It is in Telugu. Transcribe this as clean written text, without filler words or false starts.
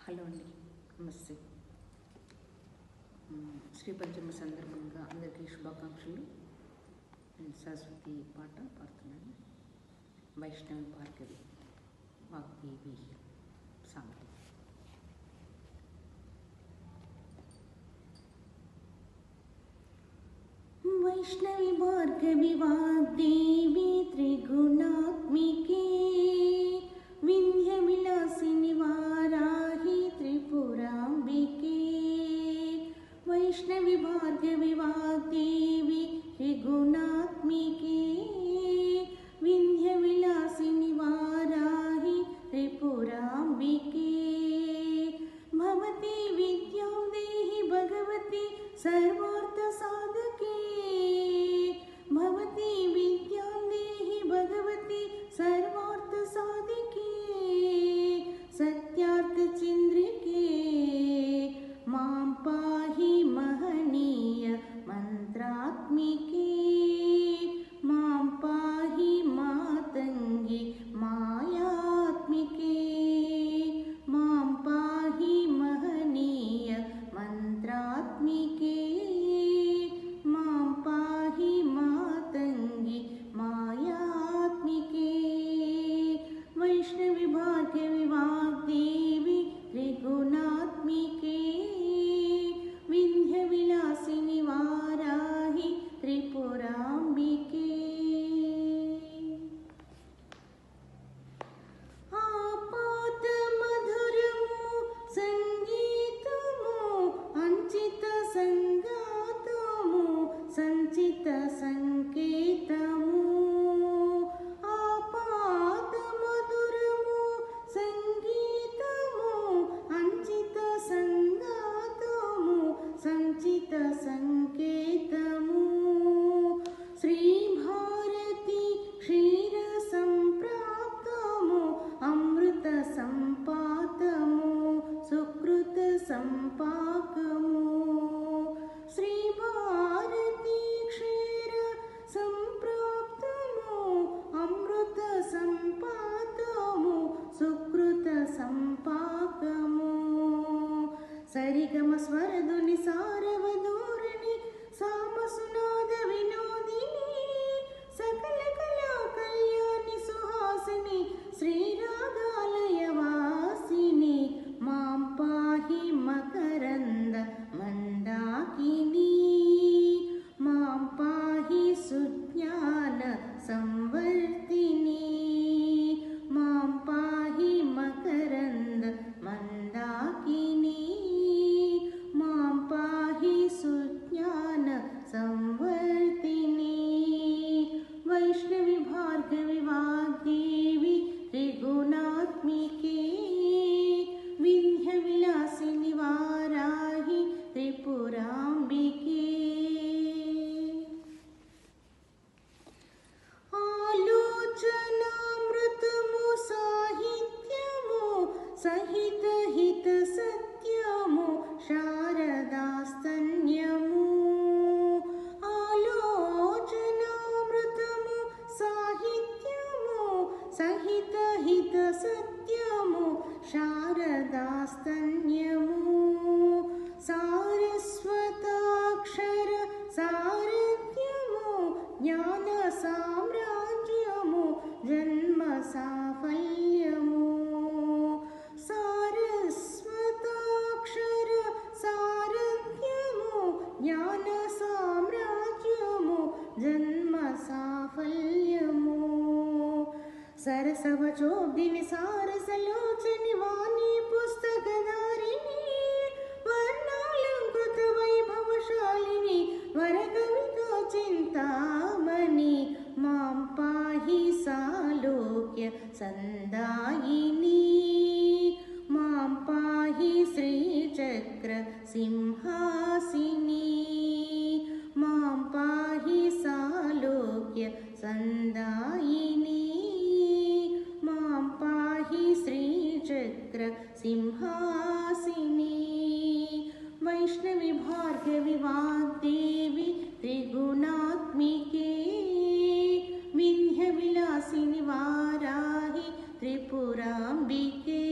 హలో అండి, నమస్తే. శ్రీ పంచమ సందర్భంగా అందరికీ శుభాకాంక్షలు. నేను సరస్వతి పాట పాడుతున్నాను. వైష్ణవి భార్గవి వాగ్దేవి సాంగతి. వైష్ణవి భార్గవి వాగ్దేవి త్రిగుణాత్మికే వింధ్య విలాసిని వారాహి త్రిపురాంబికే. వైష్ణవి భార్గవి వాగ్దేవి త్రిగుణాత్మికే వింధ్య విలాసిని వారాహి త్రిపురాంబికే. భవతి విద్యాం దేహి భగవతి సర్వార్థ సాధకే. భవతి విద్యాం దేహి భగవతి సర్వార్థ సాధకే. సత్యార్థ చంద్రికే మాం పాహి మహనీయ మంత్రాత్మికే. మాం పాహి మాతంగి మాయాత్మికే. మాం పాహి మహనీయ మంత్రాత్మికే. మాం పాహి మాతంగి మాయాత్మికే. వైష్ణవి భార్గవి వాగ్దేవి త్రిగుణాత్మికే వింధ్య విలాసిని వారాహి త్రిపురాంబికే. ఆపాత మధురము సంగీతము అంచిత సంగాతము సంచిత సంకేతము. ఆపాత మధురము సంగీతము అంచిత సంగాతము సంచిత సంకేతము. శ్రీ భారతి క్షీర సంప్రాప్తము అమృత సంపాతము సుకృత సంపాకము. శ్రీ భారతి క్షీర సంప్రాప్తము అమృత సంపాతము సుకృత సంపాకము. సరిగమ స్వరధుని సారవధూరిణి సామసునాద వినోదిని సకల కళా కళ్యాణి సుహాసిని శ్రీరాగాలయ వాసిని. మాం పాహి మకరంద మందాకిని. మాం పాహి సుజ్ఞాన సంవర్తిని. మాం పాహి మకరంద మందాకిని. మాం పాహి సుజ్ఞాన సంవర్తిని. వైష్ణవి భార్గవి వాగ్దేవి త్రిగుణాత్మికే వింధ్య విలాసిని వారాహి త్రిపురాంబికే. ఆలోచనామృతము సాహిత్యము సహిత హిత సత్యము శారదాస్తన్యము. ఆలోచనామృతము సాహిత్యము సహిత హిత సత్యము శారదాస్తన్యము. సారస్వతాక్షర సారథ్యము జ్ఞాన సామ్రాజ్యము జన్మ సాఫల్యము. సారస్వతాక్షర సారథ్యము జ్ఞాన సామ్రాజ్యము జన్మ సాఫల్యము. సరసవచోగ్ని సారసలోచని వాణి పుస్తకధారిణి వర్ణాలంకృత వైభవశాలిని వరకవితా చింతామణి. మాం పాహి సాలోక్య సందాయిని. మాం పాహి శ్రీచక్ర సింహాసిని. మాం పాహి సాలోక్య సందాయిని. మాం పాహి శ్రీచక్ర సింహాసిని. వైష్ణవి భార్గవి వాగ్దేవి త్రిగుణాత్మికే వింధ్య విలాసిని వారాహి త్రిపురాంబికే.